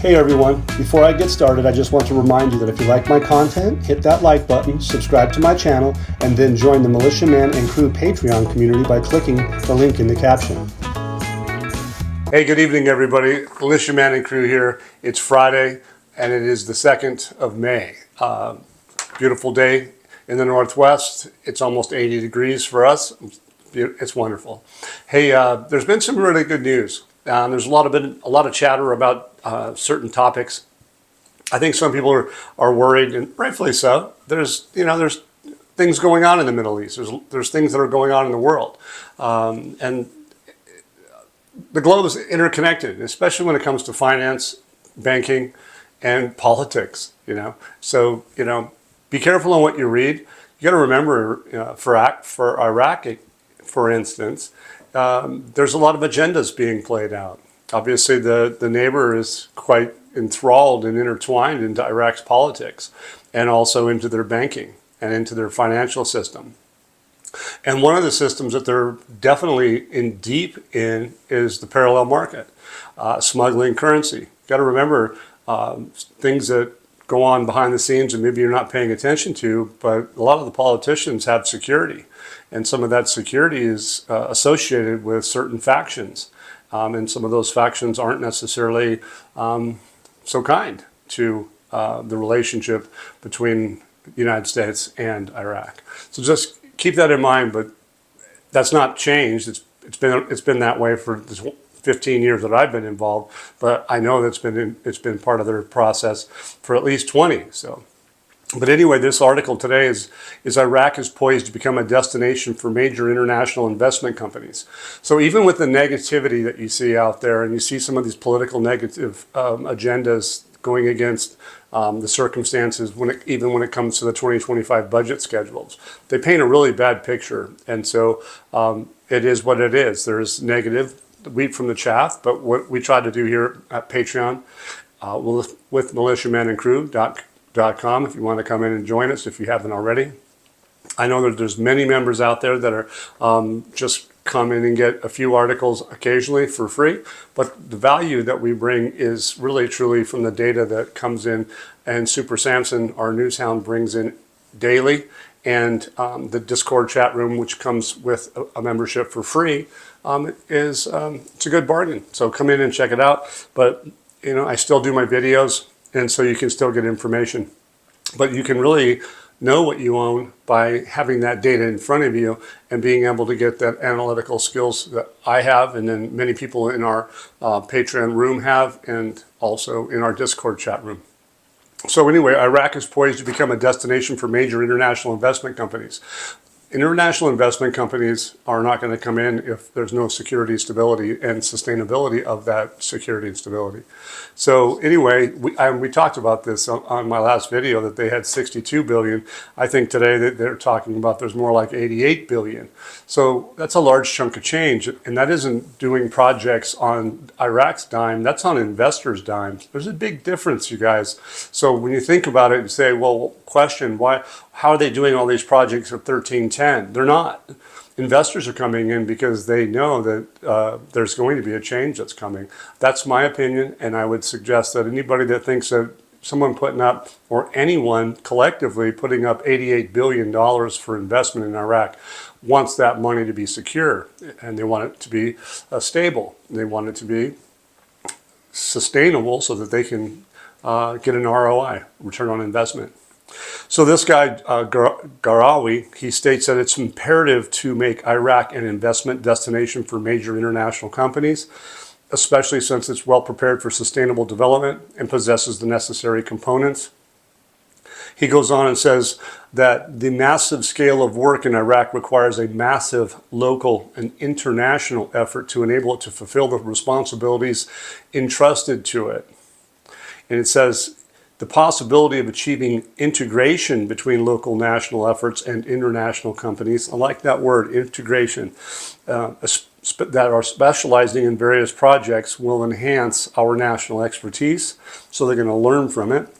Hey everyone, before I get started, I just want to remind you that if you like my content, hit that like button, subscribe to my channel, and then join the Militia Man and Crew Patreon community by clicking the link in the caption. Hey, good evening everybody. Militia Man and Crew here. It's Friday and it is the 2nd of May. Beautiful day in the Northwest. It's almost 80 degrees for us. It's wonderful. Hey, there's been some really good news. There's a lot of chatter about certain topics. I think some people are worried, and rightfully so. There's things going on in the Middle East. There's things that are going on in the world, and the globe is interconnected, especially when it comes to finance, banking, and politics. So be careful on what you read. You got to remember, for Iraq, for instance, there's a lot of agendas being played out. Obviously, the neighbor is quite enthralled and intertwined into Iraq's politics and also into their banking and into their financial system. And one of the systems that they're definitely in deep in is the parallel market, smuggling currency. Got to remember things that go on behind the scenes and maybe you're not paying attention to, but a lot of the politicians have security. And some of that security is associated with certain factions. And some of those factions aren't necessarily so kind to the relationship between the United States and Iraq. So just keep that in mind, but that's not changed. It's been that way for the 15 years that I've been involved, but I know that's it's been part of their process for at least 20. But anyway, this article today is Iraq is poised to become a destination for major international investment companies. So even with the negativity that you see out there, and you see some of these political negative agendas going against the circumstances, even when it comes to the 2025 budget schedules, they paint a really bad picture. And so it is what it is. There's negative, the wheat from the chaff, but what we try to do here at Patreon with militiaman&crew.com, if you want to come in and join us if you haven't already. I know that there's many members out there that are just come in and get a few articles occasionally for free, but the value that we bring is really truly from the data that comes in, and Super Samson, our news hound, brings in daily, and the Discord chat room, which comes with a membership for free, it's a good bargain. So come in and check it out. But I still do my videos, and so you can still get information. But you can really know what you own by having that data in front of you and being able to get that analytical skills that I have, and then many people in our Patreon room have, and also in our Discord chat room. So anyway, Iraq is poised to become a destination for major international investment companies. International investment companies are not going to come in if there's no security, stability, and sustainability of that security and stability. So anyway, we talked about this on my last video, that they had 62 billion. I think today that they're talking about there's more like 88 billion. So that's a large chunk of change, and that isn't doing projects on Iraq's dime, that's on investors' dime. There's a big difference, you guys. So when you think about it and say, well, question, how are they doing all these projects at 1310? They're not. Investors are coming in because they know that there's going to be a change that's coming. That's my opinion, and I would suggest that anybody that thinks that someone putting up, or anyone collectively putting up $88 billion for investment in Iraq, wants that money to be secure, and they want it to be stable. They want it to be sustainable so that they can get an ROI, return on investment. So this guy, Garawi, he states that it's imperative to make Iraq an investment destination for major international companies, especially since it's well prepared for sustainable development and possesses the necessary components. He goes on and says that the massive scale of work in Iraq requires a massive local and international effort to enable it to fulfill the responsibilities entrusted to it. And it says, the possibility of achieving integration between local national efforts and international companies, I like that word, integration, that are specializing in various projects will enhance our national expertise, so they're going to learn from it,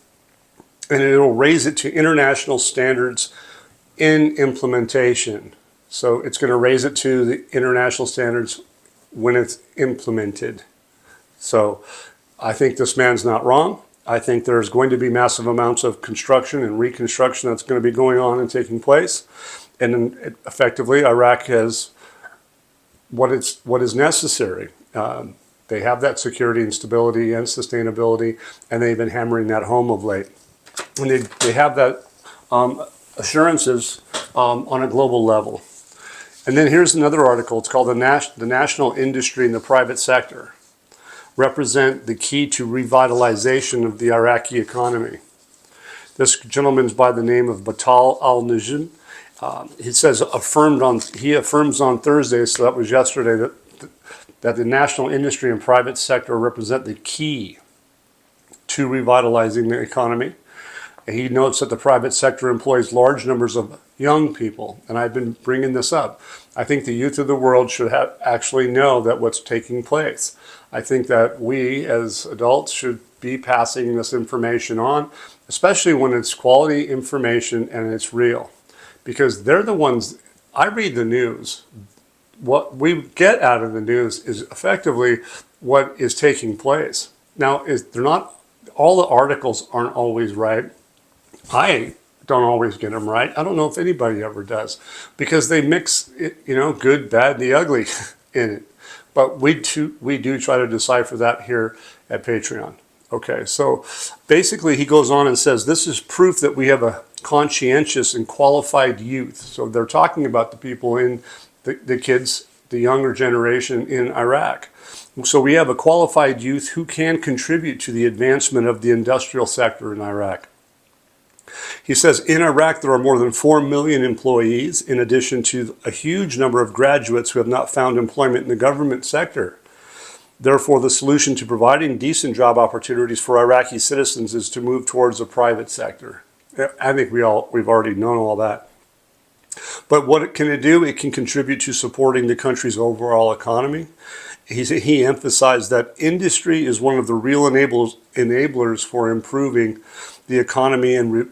and it'll raise it to international standards in implementation. So it's going to raise it to the international standards when it's implemented. So I think this man's not wrong. I think there's going to be massive amounts of construction and reconstruction that's going to be going on and taking place. And effectively, Iraq has what is necessary. They have that security and stability and sustainability, and they've been hammering that home of late. And they have that assurances on a global level. And then here's another article. It's called The National Industry and the Private Sector Represent the Key to Revitalization of the Iraqi Economy. This gentleman's by the name of Batal al-Najm. He says, he affirms on Thursday, so that was yesterday, that the national industry and private sector represent the key to revitalizing the economy. He notes that the private sector employs large numbers of young people, and I've been bringing this up. I think the youth of the world should actually know that what's taking place. I think that we as adults should be passing this information on, especially when it's quality information and it's real. Because they're the ones, I read the news. What we get out of the news is effectively what is taking place. Now, they're not, all the articles aren't always right. I don't always get them right. I don't know if anybody ever does, because they mix, good, bad, and the ugly in it. But we do try to decipher that here at Patreon. Okay, so basically he goes on and says, this is proof that we have a conscientious and qualified youth. So they're talking about the people in the kids, the younger generation in Iraq. So we have a qualified youth who can contribute to the advancement of the industrial sector in Iraq. He says, in Iraq, there are more than 4 million employees, in addition to a huge number of graduates who have not found employment in the government sector. Therefore, the solution to providing decent job opportunities for Iraqi citizens is to move towards the private sector. I think we've already known all that. But what can it do? It can contribute to supporting the country's overall economy. He emphasized that industry is one of the real enablers for improving the economy and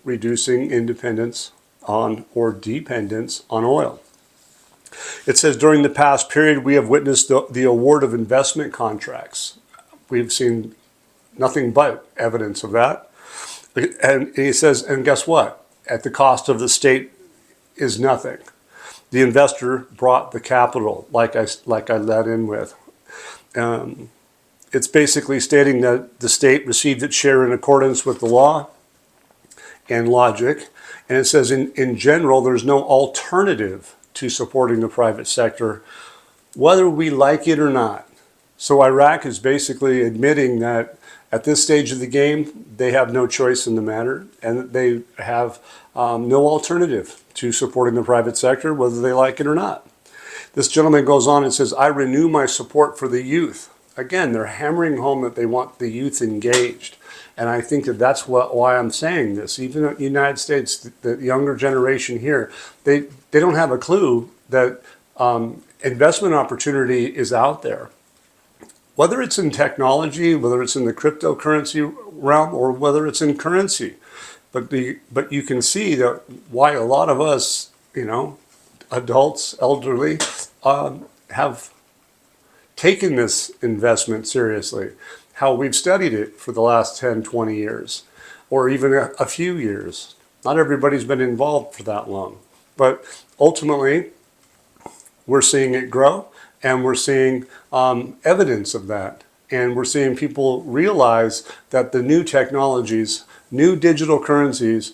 reducing independence on or dependence on oil. It says, during the past period, we have witnessed the award of investment contracts. We've seen nothing but evidence of that. And he says, and guess what? At the cost of the state is nothing. The investor brought the capital, like I let in with. It's basically stating that the state received its share in accordance with the law and logic. And it says, in general, there's no alternative to supporting the private sector, whether we like it or not. So Iraq is basically admitting that at this stage of the game, they have no choice in the matter, and they have no alternative to supporting the private sector, whether they like it or not. This gentleman goes on and says, I renew my support for the youth. Again, they're hammering home that they want the youth engaged. And I think that's why I'm saying this. Even in the United States, the younger generation here, they don't have a clue that investment opportunity is out there. Whether it's in technology, whether it's in the cryptocurrency realm, or whether it's in currency. But you can see that why a lot of us, adults, elderly, have taken this investment seriously. How we've studied it for the last 10, 20 years, or even a few years. Not everybody's been involved for that long. But ultimately, we're seeing it grow, and we're seeing evidence of that. And we're seeing people realize that the new technologies, new digital currencies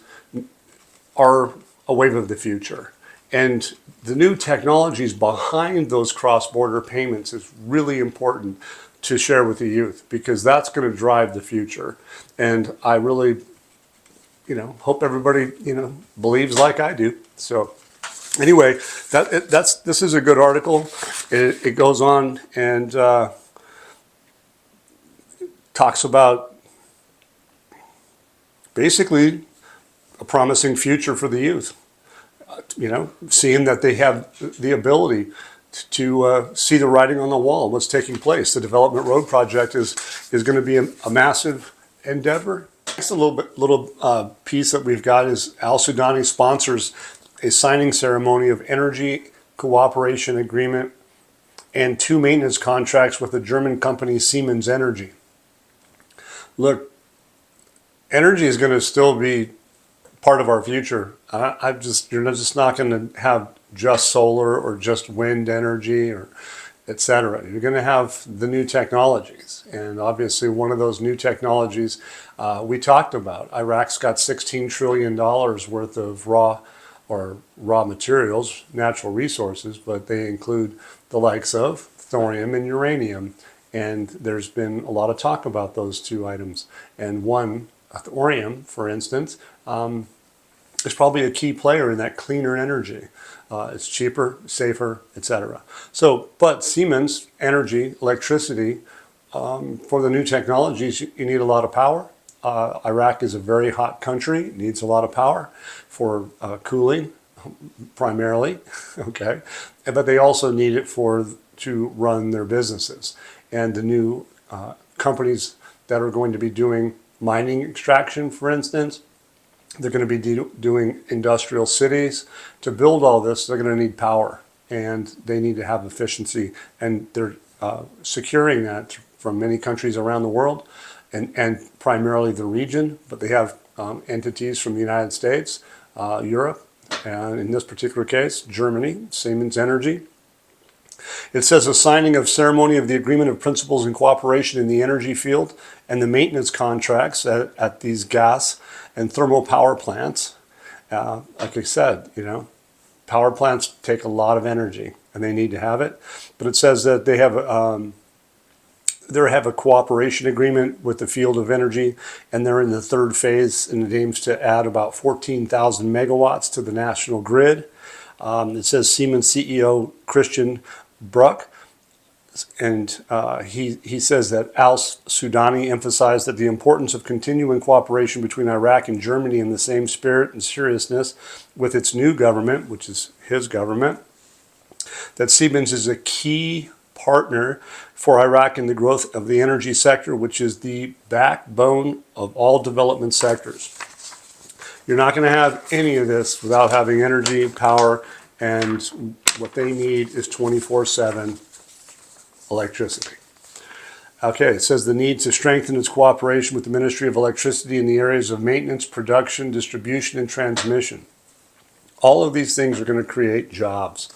are a wave of the future. And the new technologies behind those cross-border payments is really important to share with the youth, because that's going to drive the future. And I really, hope everybody, believes like I do. So anyway, this is a good article. It goes on and talks about basically a promising future for the youth. Seeing that they have the ability to see the writing on the wall, what's taking place. The Development Road Project is going to be a massive endeavor. Next little piece that we've got is Al Sudani sponsors a signing ceremony of energy cooperation agreement and 2 maintenance contracts with the German company Siemens Energy. Look, energy is going to still be part of our future. You're just not going to have just solar or just wind energy or etc. You're going to have the new technologies, and obviously one of those new technologies we talked about. Iraq's got $16 trillion worth of raw materials, natural resources, but they include the likes of thorium and uranium. And there's been a lot of talk about those two items. And one, thorium, for instance, is probably a key player in that cleaner energy. It's cheaper, safer, etc. So, but Siemens energy, electricity, for the new technologies, you need a lot of power. Iraq is a very hot country, needs a lot of power for cooling, primarily, okay? But they also need it to run their businesses. And the new companies that are going to be doing mining extraction, for instance, they're going to be doing industrial cities. To build all this, they're going to need power, and they need to have efficiency. And they're securing that from many countries around the world, and primarily the region. But they have entities from the United States, Europe, and in this particular case, Germany, Siemens Energy. It says a signing of ceremony of the agreement of principles and cooperation in the energy field and the maintenance contracts at these gas and thermal power plants. Like I said, power plants take a lot of energy and they need to have it. But it says that they have a cooperation agreement with the field of energy, and they're in the third phase, and it aims to add about 14,000 megawatts to the national grid. It says Siemens CEO Christian Bruck, and he says that al-Sudani emphasized that the importance of continuing cooperation between Iraq and Germany in the same spirit and seriousness with its new government, which is his government, that Siemens is a key partner for Iraq in the growth of the energy sector, which is the backbone of all development sectors. You're not going to have any of this without having energy, power, and what they need is 24/7 electricity. Okay, it says the need to strengthen its cooperation with the Ministry of Electricity in the areas of maintenance, production, distribution, and transmission. All of these things are going to create jobs.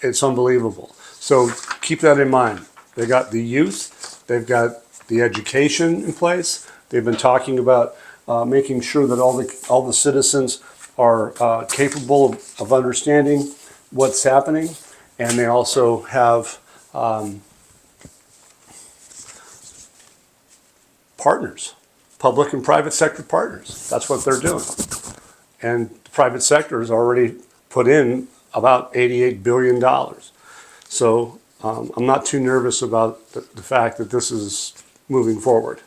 It's unbelievable. So keep that in mind. They got the youth, they've got the education in place. They've been talking about making sure that all the citizens are capable of understanding what's happening, and they also have partners, public and private sector partners. That's what they're doing. And the private sector has already put in about $88 billion. So I'm not too nervous about the fact that this is moving forward.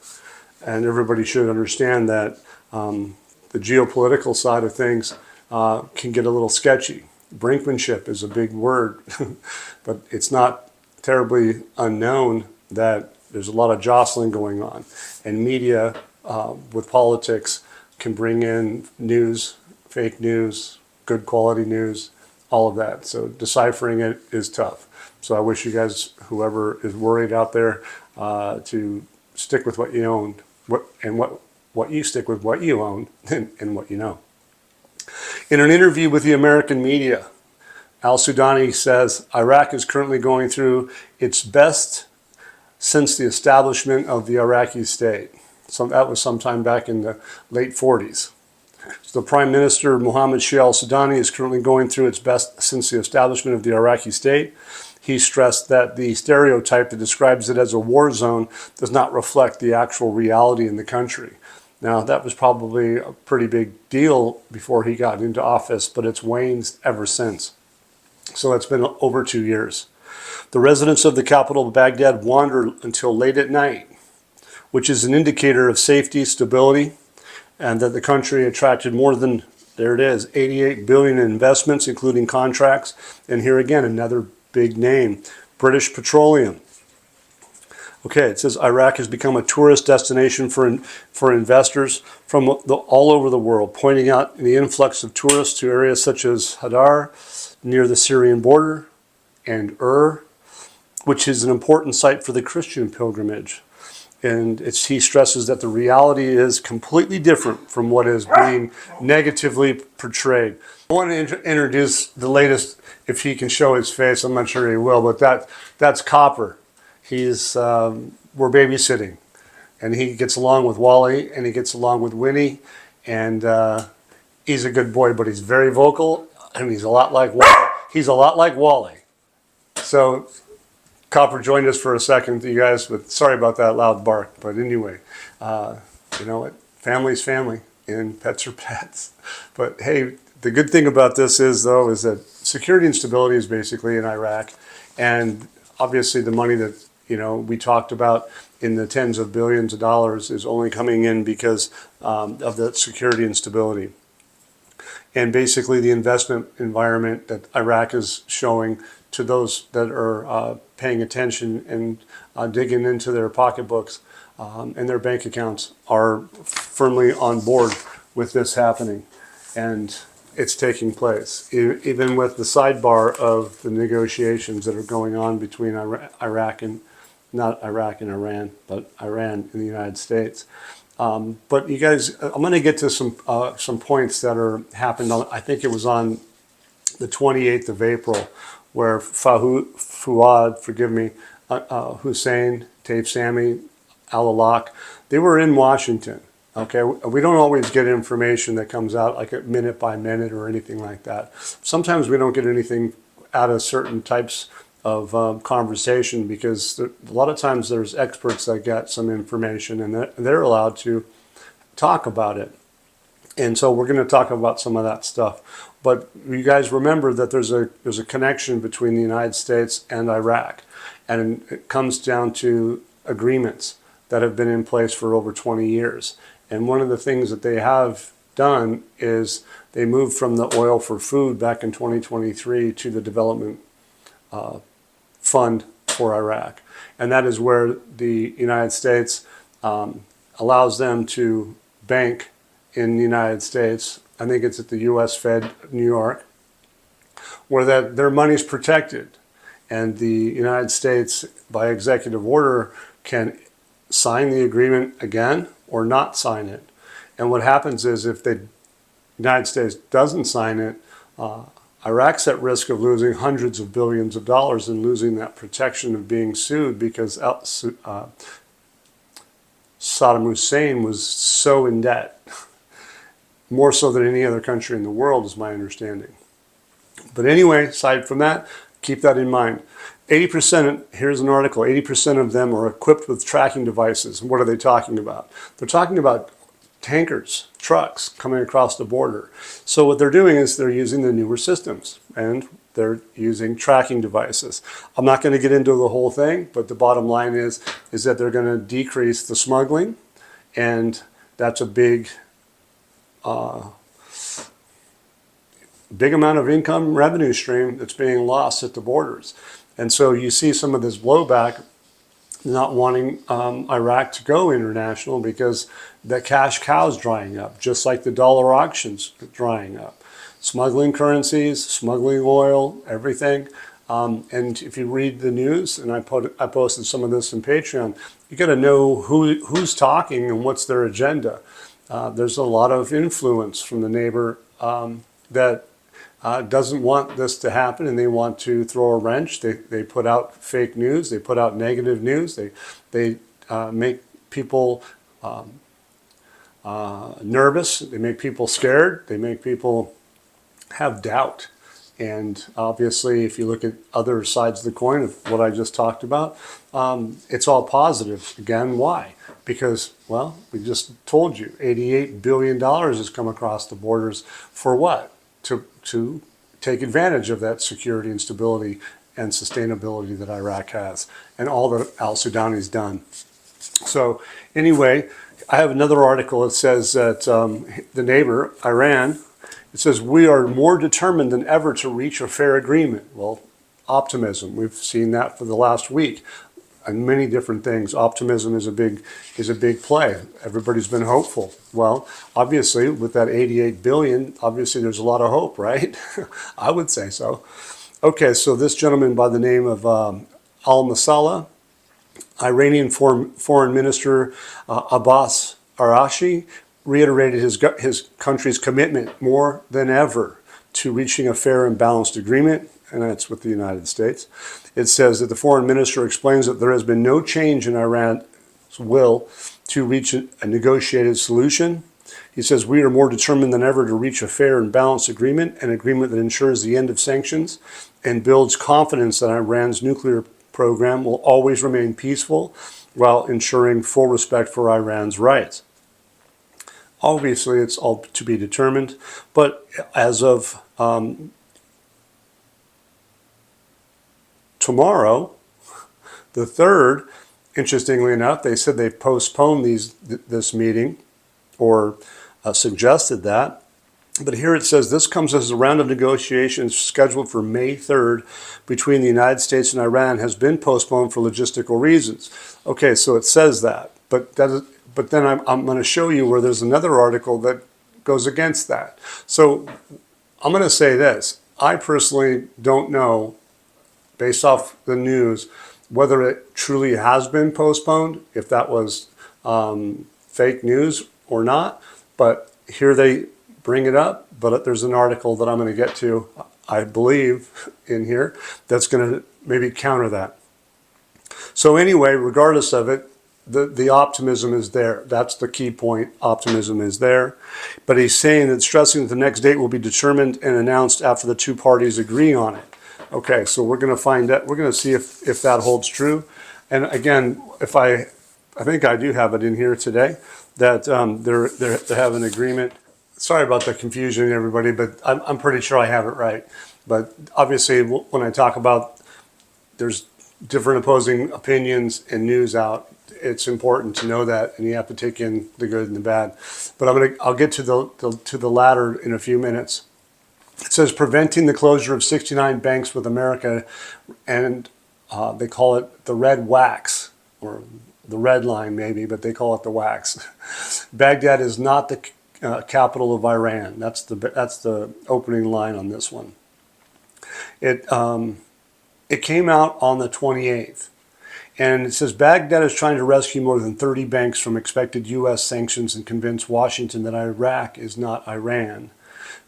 And everybody should understand that the geopolitical side of things can get a little sketchy. Brinkmanship is a big word, but it's not terribly unknown that there's a lot of jostling going on. And media with politics can bring in news, fake news, good quality news, all of that. So deciphering it is tough. So I wish you guys, whoever is worried out there, to stick with what you own, what you stick with what you own and what you know. In an interview with the American media, al-Sudani says Iraq is currently going through its best since the establishment of the Iraqi state. So that was sometime back in the late 40s. So the Prime Minister, Mohammed Shia al-Sudani, is currently going through its best since the establishment of the Iraqi state. He stressed that the stereotype that describes it as a war zone does not reflect the actual reality in the country. Now, that was probably a pretty big deal before he got into office, but it's waned ever since. So it's been over 2 years. The residents of the capital of Baghdad wander until late at night, which is an indicator of safety, stability, and that the country attracted more than, there it is, 88 billion in investments, including contracts. And here again, another big name, British Petroleum. Okay, it says Iraq has become a tourist destination for investors from all over the world, pointing out the influx of tourists to areas such as Hadar, near the Syrian border, and which is an important site for the Christian pilgrimage. And he stresses that the reality is completely different from what is being negatively portrayed. I want to introduce the latest, if he can show his face. I'm not sure he will, but that's Copper. We're babysitting, and he gets along with Wally, and he gets along with Winnie, and he's a good boy, but he's very vocal, and he's a lot like Wally. He's a lot like Wally. So Copper joined us for a second, you guys, but sorry about that loud bark. But anyway, you know what? Family's family, and pets are pets. But hey, the good thing about this is, though, is that security and stability is basically in Iraq, and obviously the money that we talked about in the tens of billions of dollars is only coming in because of that security and stability. And basically the investment environment that Iraq is showing to those that are paying attention and digging into their pocketbooks and their bank accounts are firmly on board with this happening. And it's taking place, even with the sidebar of the negotiations that are going on between Iraq and, not Iraq and Iran, but Iran and the United States. But you guys, I'm going to get to some points that happened on, I think it was on the 28th of April, where Fuad, forgive me, Hussein, Taif Sami, Al-Alaq, they were in Washington. Okay, we don't always get information that comes out like a minute by minute or anything like that. Sometimes we don't get anything out of certain types of conversation because a lot of times there's experts that get some information and they're allowed to talk about it. And so we're going to talk about some of that stuff. But you guys remember that there's a connection between the United States and Iraq. And it comes down to agreements that have been in place for over 20 years. And one of the things that they have done is they moved from the oil for food back in 2023 to the development fund for Iraq. And that is where the United States allows them to bank in the United States. I think it's at the U.S. Fed, New York, where their money's protected. And the United States, by executive order, can sign the agreement again or not sign it. And what happens is if the United States doesn't sign it, Iraq's at risk of losing hundreds of billions of dollars and losing that protection of being sued because Saddam Hussein was so in debt, more so than any other country in the world is my understanding. But anyway, aside from that, keep that in mind. 80%, here's an article, 80% of them are equipped with tracking devices. And what are they talking about? They're talking about tankers, trucks coming across the border. So what they're doing is they're using the newer systems and they're using tracking devices. I'm not going to get into the whole thing, but the bottom line is that they're going to decrease the smuggling, and that's a big amount of income revenue stream that's being lost at the borders. And so you see some of this blowback, not wanting Iraq to go international because the cash cow's drying up, just like the dollar auctions drying up. Smuggling currencies, smuggling oil, everything. And if you read the news, and I posted some of this in Patreon, you got to know who's talking and what's their agenda. There's a lot of influence from the neighbor that doesn't want this to happen, and they want to throw a wrench. They put out fake news. They put out negative news. They make people nervous. They make people scared. They make people have doubt. And obviously, if you look at other sides of the coin of what I just talked about, it's all positive. Again, why? Because, well, we just told you, $88 billion has come across the borders for what? To take advantage of that security and stability and sustainability that Iraq has, and all that al-Sudani's done. So anyway, I have another article that says that the neighbor, Iran, it says, we are more determined than ever to reach a fair agreement. Well, optimism. We've seen that for the last week. And many different things. Optimism is a big play. Everybody's been hopeful. Well, obviously, with that 88 billion, obviously there's a lot of hope, right? I would say so. Okay, so this gentleman by the name of Al-Masala, Iranian Foreign Minister Abbas Araghchi reiterated his country's commitment more than ever to reaching a fair and balanced agreement, and that's with the United States. It says that the foreign minister explains that there has been no change in Iran's will to reach a negotiated solution. He says, we are more determined than ever to reach a fair and balanced agreement, an agreement that ensures the end of sanctions and builds confidence that Iran's nuclear program will always remain peaceful while ensuring full respect for Iran's rights. Obviously, it's all to be determined, but as of tomorrow, the 3rd, interestingly enough, they said they postponed this meeting, or suggested that. But here it says this comes as a round of negotiations scheduled for May 3rd between the United States and Iran has been postponed for logistical reasons. Okay, so it says that. But then I'm going to show you where there's another article that goes against that. So I'm going to say this. I personally don't know, based off the news, whether it truly has been postponed, if that was fake news or not. But here they bring it up, but there's an article that I'm going to get to, I believe, in here that's going to maybe counter that. So anyway, regardless of it, the optimism is there. That's the key point. Optimism is there. But he's saying that, stressing that the next date will be determined and announced after the two parties agree on it. Okay, so we're going to find out. We're going to see if that holds true. And again, if I think I do have it in here today, that they have an agreement. Sorry about the confusion, everybody, but I'm pretty sure I have it right. But obviously, when I talk about there's different opposing opinions and news out, it's important to know that, and you have to take in the good and the bad. But I'll get to the latter in a few minutes. It says preventing the closure of 69 banks with America, and they call it the red wax, or the red line maybe, but they call it the wax. Baghdad is not the capital of Iran. That's the opening line on this one. It came out on the 28th. And it says Baghdad is trying to rescue more than 30 banks from expected U.S. sanctions and convince Washington that Iraq is not Iran.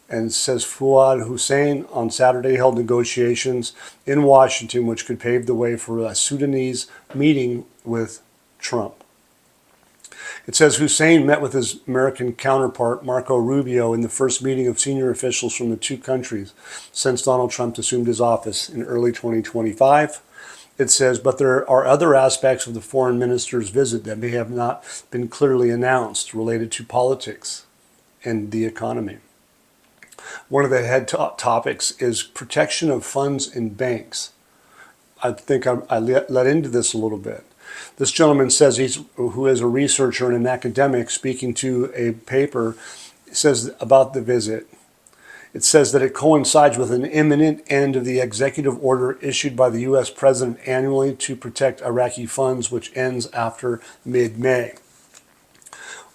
And it says Fuad Hussein on Saturday held negotiations in Washington, which could pave the way for a Sudanese meeting with Trump. It says Hussein met with his American counterpart, Marco Rubio, in the first meeting of senior officials from the two countries since Donald Trump assumed his office in early 2025. It says, but there are other aspects of the foreign minister's visit that may have not been clearly announced related to politics and the economy. One of the head topics is protection of funds in banks. I think I let into this a little bit. This gentleman says who is a researcher and an academic speaking to a paper, says about the visit. It says that it coincides with an imminent end of the executive order issued by the U.S. president annually to protect Iraqi funds, which ends after mid-May.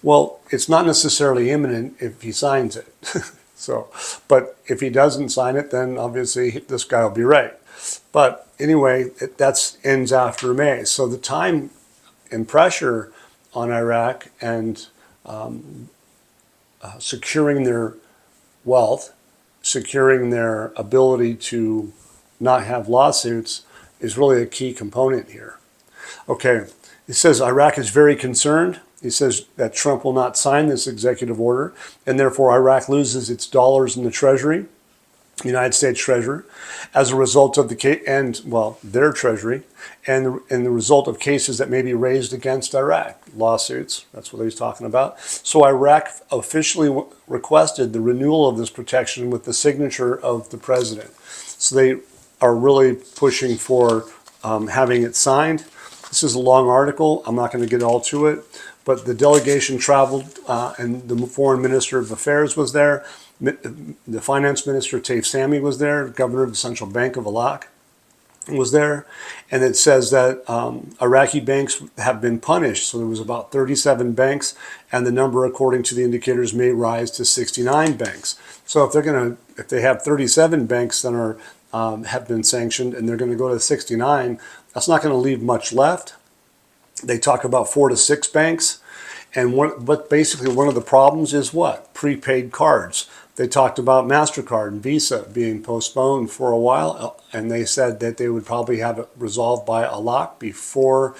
Well, it's not necessarily imminent if he signs it. But if he doesn't sign it, then obviously this guy will be right. But anyway, that ends after May. So the time and pressure on Iraq and securing their wealth, securing their ability to not have lawsuits is really a key component here. Okay, it says Iraq is very concerned. He says that Trump will not sign this executive order, and therefore Iraq loses its dollars in the Treasury, United States Treasury, as a result of their Treasury, and the result of cases that may be raised against Iraq, lawsuits. That's what he's talking about. So Iraq officially requested the renewal of this protection with the signature of the president. So they are really pushing for having it signed. This is a long article. I'm not going to get all to it, but the delegation traveled, and the Foreign Minister of Affairs was there. The Finance Minister, Taif Sami, was there. The Governor of the Central Bank of Iraq was there. And it says that Iraqi banks have been punished. So there was about 37 banks, and the number, according to the indicators, may rise to 69 banks. So if they have 37 banks that have been sanctioned, and they're going to go to 69, that's not going to leave much left. They talk about 4 to 6 banks. But basically one of the problems is what? Prepaid cards. They talked about MasterCard and Visa being postponed for a while, and they said that they would probably have it resolved by a lock before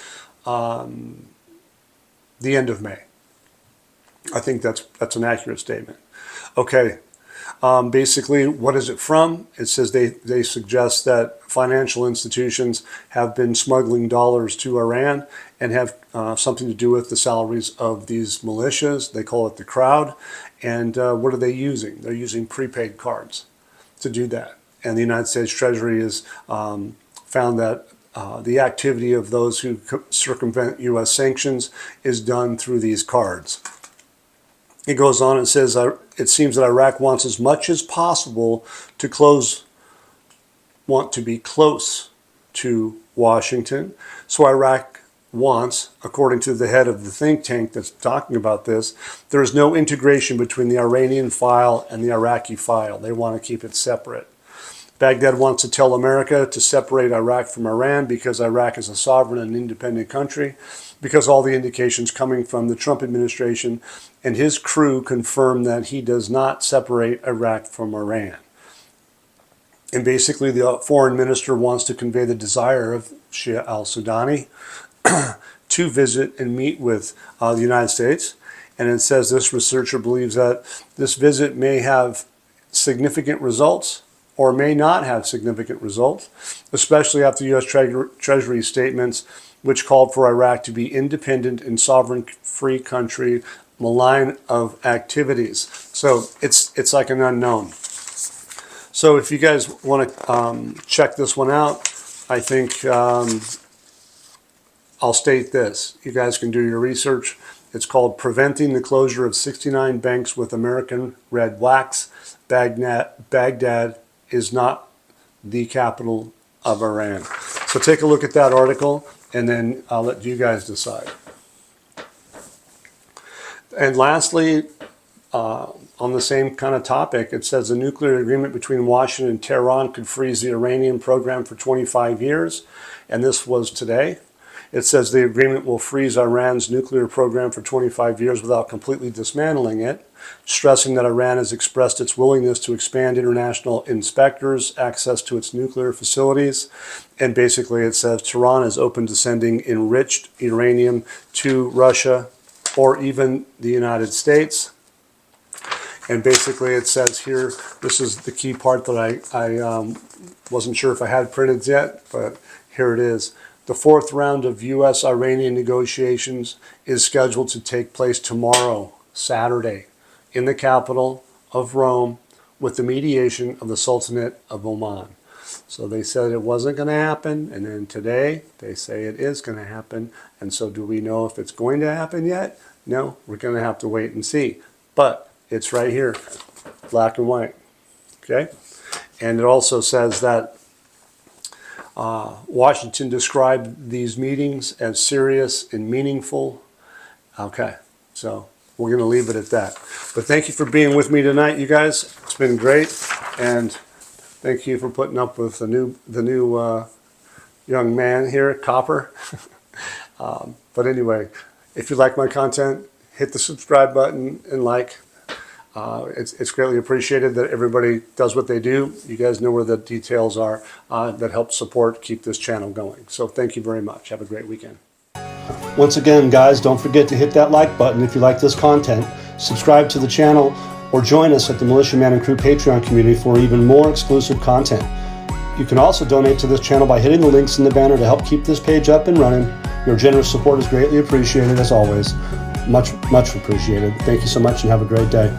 the end of May. I think that's an accurate statement. Okay. Basically, what is it from? It says they suggest that financial institutions have been smuggling dollars to Iran and have something to do with the salaries of these militias. They call it the crowd. And what are they using? They're using prepaid cards to do that. And the United States Treasury has found that the activity of those who circumvent U.S. sanctions is done through these cards. It goes on and says, it seems that Iraq wants as much as possible to want to be close to Washington. So Iraq wants, according to the head of the think tank that's talking about this, there is no integration between the Iranian file and the Iraqi file. They want to keep it separate. Baghdad wants to tell America to separate Iraq from Iran because Iraq is a sovereign and independent country, because all the indications coming from the Trump administration and his crew confirm that he does not separate Iraq from Iran. And basically the foreign minister wants to convey the desire of Shia al-Sudani to visit and meet with the United States. And it says this researcher believes that this visit may have significant results or may not have significant results, especially after U.S. Treasury statements which called for Iraq to be independent and sovereign free country, malign of activities. So it's like an unknown. So if you guys want to check this one out, I think I'll state this. You guys can do your research. It's called Preventing the Closure of 69 Banks with American Red Wax. Baghdad is not the capital of Iran. So take a look at that article, and then I'll let you guys decide. And lastly, on the same kind of topic, it says a nuclear agreement between Washington and Tehran could freeze the Iranian program for 25 years. And this was today. It says the agreement will freeze Iran's nuclear program for 25 years without completely dismantling it, stressing that Iran has expressed its willingness to expand international inspectors' access to its nuclear facilities. And basically it says Tehran is open to sending enriched uranium to Russia or even the United States. And basically it says here, this is the key part that I wasn't sure if I had printed yet, but here it is. The fourth round of U.S.-Iranian negotiations is scheduled to take place tomorrow, Saturday, in the capital of Rome with the mediation of the Sultanate of Oman. So they said it wasn't going to happen, and then today they say it is going to happen. And so do we know if it's going to happen yet? No, we're going to have to wait and see. But it's right here, black and white. Okay? And it also says that Washington described these meetings as serious and meaningful. Okay, so we're going to leave it at that. But thank you for being with me tonight, you guys. It's been great, and thank you for putting up with the new young man here, Copper. But anyway, if you like my content, hit the subscribe button and like. It's greatly appreciated that everybody does what they do. You guys know where the details are that help support, keep this channel going. So thank you very much. Have a great weekend. Once again, guys, don't forget to hit that like button if you like this content, subscribe to the channel, or join us at the Militia Man and Crew Patreon community for even more exclusive content. You can also donate to this channel by hitting the links in the banner to help keep this page up and running. Your generous support is greatly appreciated, as always. Much appreciated. Thank you so much, and have a great day.